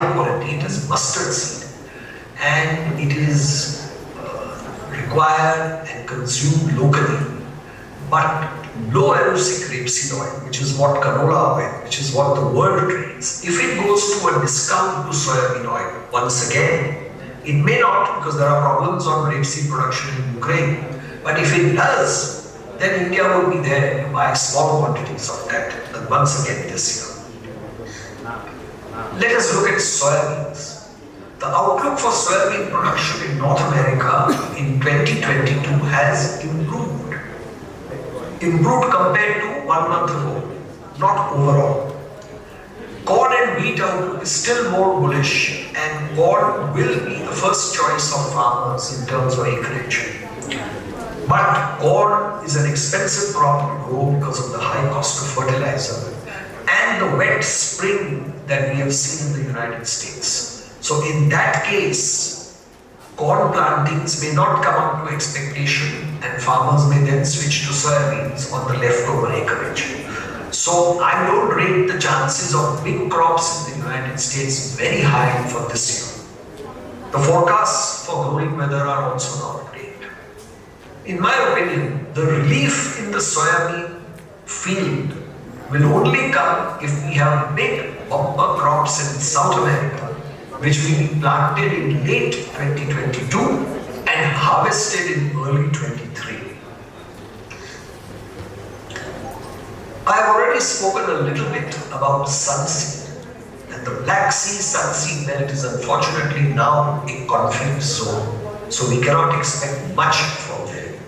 high quality. It is mustard seed, and it is required and consumed locally. But low erosic rapeseed oil, which is what canola oil, which is what the world trades, if it goes to a discount to soybean oil, once again, it may not, because there are problems on rapeseed production in Ukraine, but if it does, then India will be there to buy small quantities of that, and once again this year. Let us look at soybeans. The outlook for soybean production in North America in 2022 has improved. Improved compared to 1 month ago, not overall. Corn and wheat outlook is still more bullish, and corn will be the first choice of farmers in terms of acreage. But corn is an expensive crop to grow because of the high cost of fertilizer and the wet spring that we have seen in the United States. So in that case, corn plantings may not come up to expectation, and farmers may then switch to soybeans on the leftover acreage. So I don't rate the chances of big crops in the United States very high for this year. The forecasts for growing weather are also not great. In my opinion, the relief in the soybean field will only come if we have big bumper crops in South America, which will be planted in late 2022 and harvested in early 23. I have already spoken a little bit about sunseed, and the Black Sea sunseed belt is unfortunately now a conflict zone, so we cannot expect much from there.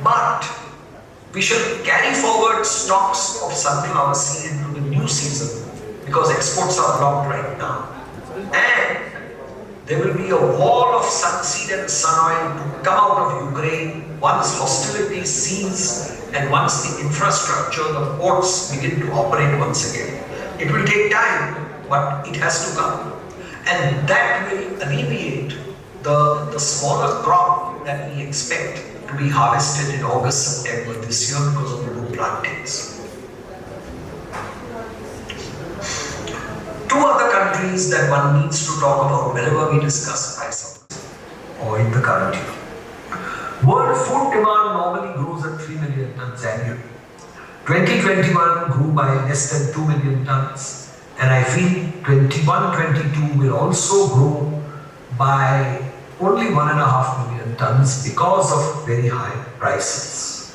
But we should carry forward stocks of sunflower seed into the new season because exports are blocked right now. And there will be a wall of sunseed and sun oil to come out of Ukraine once hostilities cease and once the infrastructure, the ports begin to operate once again. It will take time, but it has to come. And that will alleviate the smaller crop that we expect to be harvested in August, September this year because of the low plantings. Two other countries that one needs to talk about whenever we discuss price or in the current year. World food demand normally grows at 3 million tons annually. 2021 grew by less than 2 million tons, and I feel 21-22 will also grow by only 1.5 million tons because of very high prices.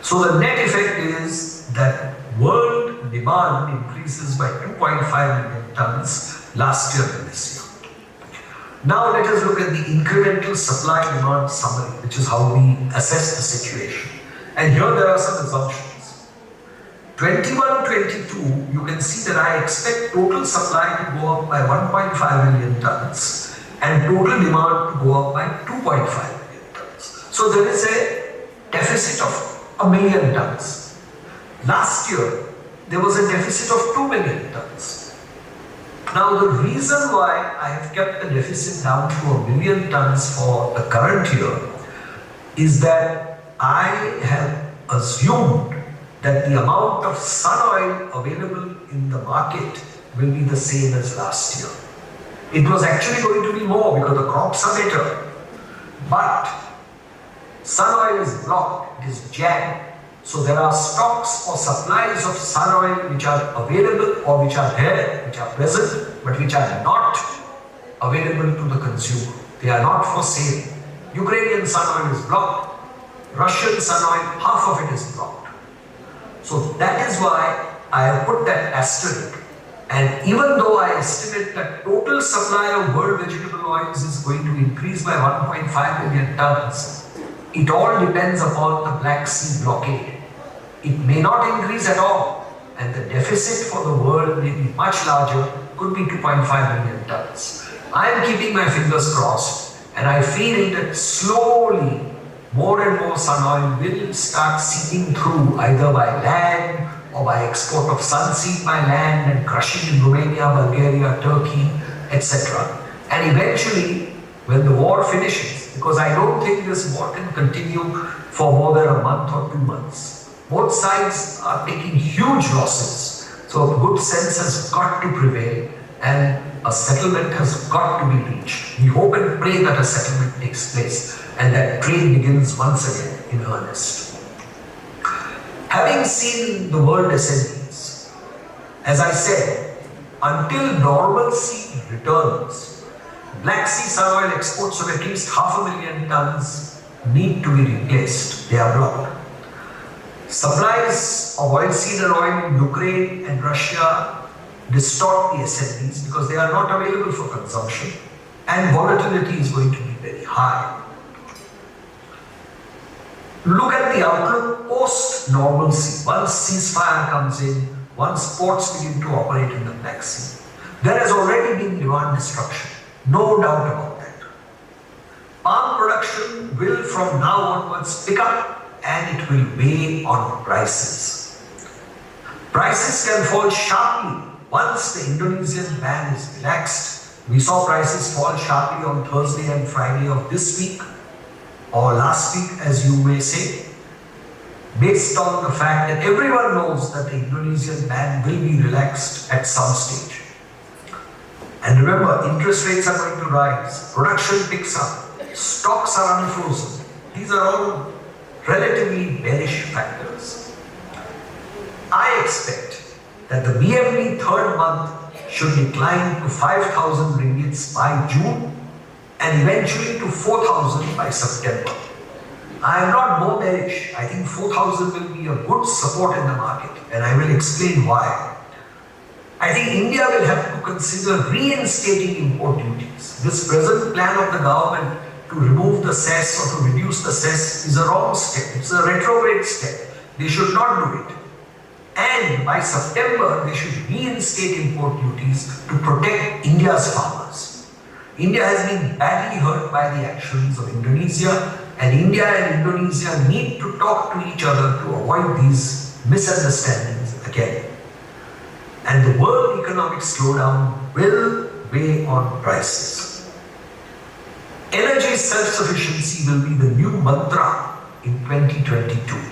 So the net effect is that world demand increases by 2.5 million tons last year and this year. Now let us look at the incremental supply-demand summary, which is how we assess the situation. And here there are some assumptions. 21-22, you can see that I expect total supply to go up by 1.5 million tons and total demand to go up by 2.5 million tons. So there is a deficit of 1 million tons. Last year, there was a deficit of 2 million tons. Now, the reason why I have kept the deficit down to 1 million tons for the current year is that I have assumed that the amount of sun oil available in the market will be the same as last year. It was actually going to be more because the crops are better. But sun oil is blocked, it is jammed. So there are stocks or supplies of sun oil which are available or which are there, which are present, but which are not available to the consumer. They are not for sale. Ukrainian sun oil is blocked. Russian sun oil, half of it is blocked. So that is why I have put that asterisk. And even though I estimate that total supply of world vegetable oils is going to increase by 1.5 million tons, it all depends upon the Black Sea blockade. It may not increase at all, and the deficit for the world may be much larger, could be 2.5 million tons. I am keeping my fingers crossed, and I feel that slowly more and more sun oil will start seeping through either by land or by export of sunseed by land and crushing in Romania, Bulgaria, Turkey, etc. And eventually, when the war finishes, because I don't think this war can continue for more than a month or 2 months. Both sides are taking huge losses. So good sense has got to prevail, and a settlement has got to be reached. We hope and pray that a settlement takes place and that trade begins once again in earnest. Having seen the world SMEs, as I said, until normalcy returns, Black Sea sun oil exports of at least 500,000 tons need to be replaced. They are blocked. Supplies of oilseed and oil in Ukraine and Russia distort the SMEs because they are not available for consumption and volatility is going to be very high. Look at the outlook post-normalcy. Once ceasefire comes in, once ports begin to operate in the Black Sea, there has already been demand destruction. No doubt about that. Palm production will from now onwards pick up and it will weigh on prices. Prices can fall sharply once the Indonesian ban is relaxed. We saw prices fall sharply on Thursday and Friday of this week, or last week as you may say, based on the fact that everyone knows that the Indonesian ban will be relaxed at some stage. And remember, interest rates are going to rise, production picks up, stocks are unfrozen. These are all relatively bearish factors. I expect that the BMV third month should decline to 5,000 ringgits by June and eventually to 4,000 by September. I am not more bearish. I think 4,000 will be a good support in the market and I will explain why. I think India will have to consider reinstating import duties. This present plan of the government to remove the cess or to reduce the cess is a wrong step. It's a retrograde step. They should not do it. And by September, they should reinstate import duties to protect India's farmers. India has been badly hurt by the actions of Indonesia, and India and Indonesia need to talk to each other to avoid these misunderstandings again. And the world economic slowdown will weigh on prices. Energy self-sufficiency will be the new mantra in 2022.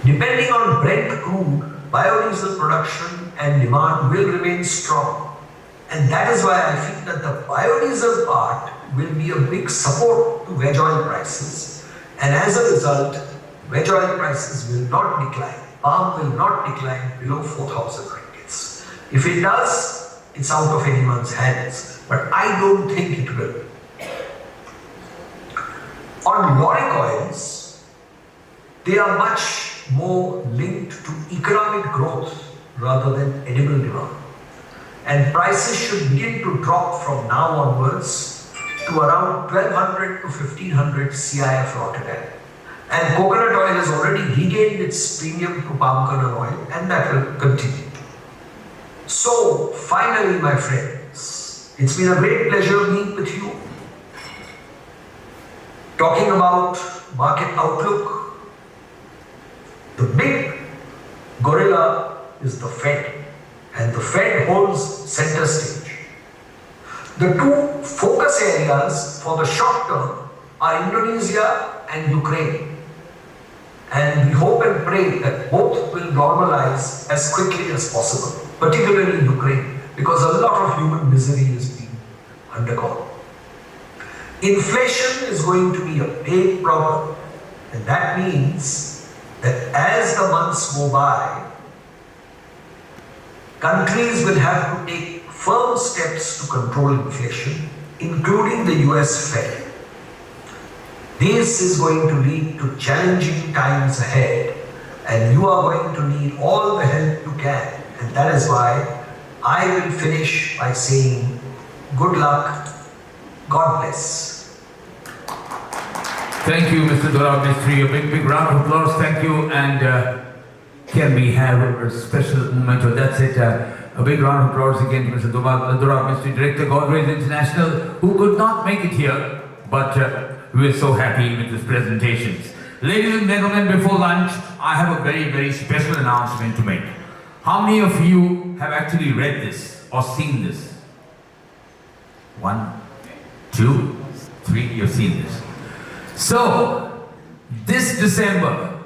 Depending on Brent crude, biodiesel production and demand will remain strong. And that is why I feel that the biodiesel part will be a big support to veg oil prices. And as a result, veg oil prices will not decline. Palm will not decline below 4,000 ringgits. If it does, it's out of anyone's hands. But I don't think it will. On lauric oils, they are much more linked to economic growth rather than edible demand. And prices should begin to drop from now onwards to around 1,200 to 1,500 CIF Rotterdam. And coconut oil has already regained its premium to palm kernel oil, and that will continue. So, finally, my friends, it's been a great pleasure being with you, talking about market outlook. The big gorilla is the Fed, and the Fed holds center stage. The two focus areas for the short term are Indonesia and Ukraine. And we hope and pray that both will normalize as quickly as possible, particularly Ukraine, because a lot of human misery is being undergone. Inflation is going to be a big problem, and that means that as the months go by, countries will have to take firm steps to control inflation, including the US Fed. This is going to lead to challenging times ahead, and you are going to need all the help you can. And that is why I will finish by saying good luck, God bless. Thank you, Mr. Dorab, Mistry. A big round of applause. Thank you. And can we have a special moment? That's it. A big round of applause again to Mr. Dorab, Mistry, Director, Godrej International, who could not make it here, but we're so happy with his presentations. Ladies and gentlemen, before lunch, I have a very special announcement to make. How many of you have actually read this or seen this? 1, 2, 3, you've seen this. So, this December,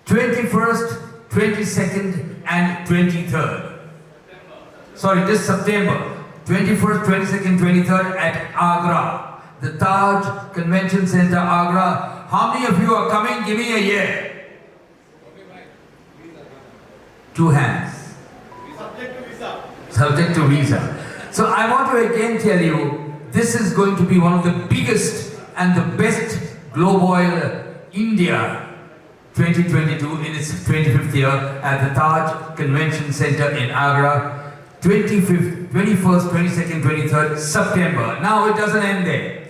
21st, 22nd and 23rd. Sorry, this September, 21st, 22nd, 23rd at Agra, the Taj Convention Center, Agra. How many of you are coming? Give me a yeah. Two hands. Subject to visa. So I want to again tell you, this is going to be one of the biggest and the best Globoil India 2022 in its 25th year at the Taj Convention Center in Agra, 25th, 21st, 22nd, 23rd September. Now it doesn't end there.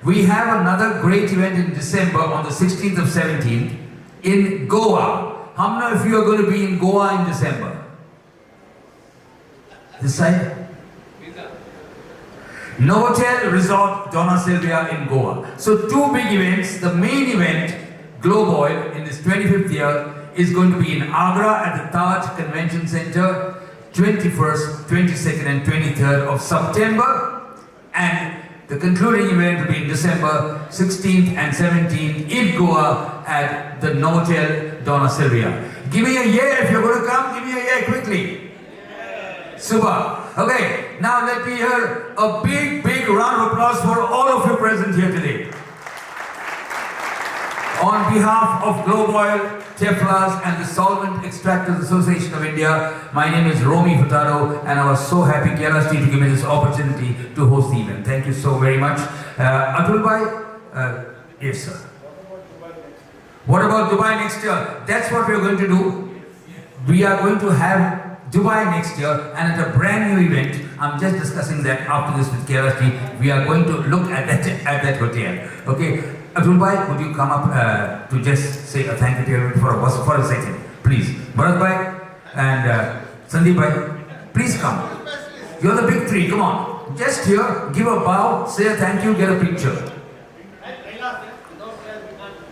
We have another great event in December on the 16th of 17th in Goa. How many of you are going to be in Goa in December? This side? Novotel Resort Donna Silvia in Goa. So two big events. The main event, Globoil, in this 25th year is going to be in Agra at the Taj Convention Center, 21st, 22nd and 23rd of September. And the concluding event will be in December 16th and 17th in Goa at the Novotel Donna Silvia. Give me a yeah if you're going to come. Give me a yeah quickly. Super. Okay, now let me hear a big round of applause for all of you present here today. On behalf of Globoil, Teflas and the Solvent Extractors Association of India, my name is Romy Furtado and I was so happy Kerala State to give me this opportunity to host the event. Thank you so very much. Atul Bhai, yes sir. What about Dubai next year? That's what we are going to do. We are going to have Dubai next year and at a brand new event. I'm just discussing that after this with Kerala State. We are going to look at that hotel. Okay, Atul Bhai, would you come up to just say a thank you to everyone for a second, please? Bharat Bhai and Sandeep Bhai, please come. You're the big three. Come on, just here, give a bow, say a thank you, get a picture.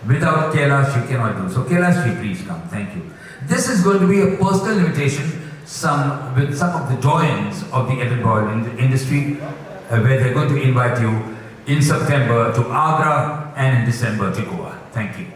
Without Kailash, you cannot do. So Kailash, please come. Thank you. This is going to be a personal invitation. With some of the doyens of the edible oil industry, where they're going to invite you in September to Agra and in December to Goa. Thank you.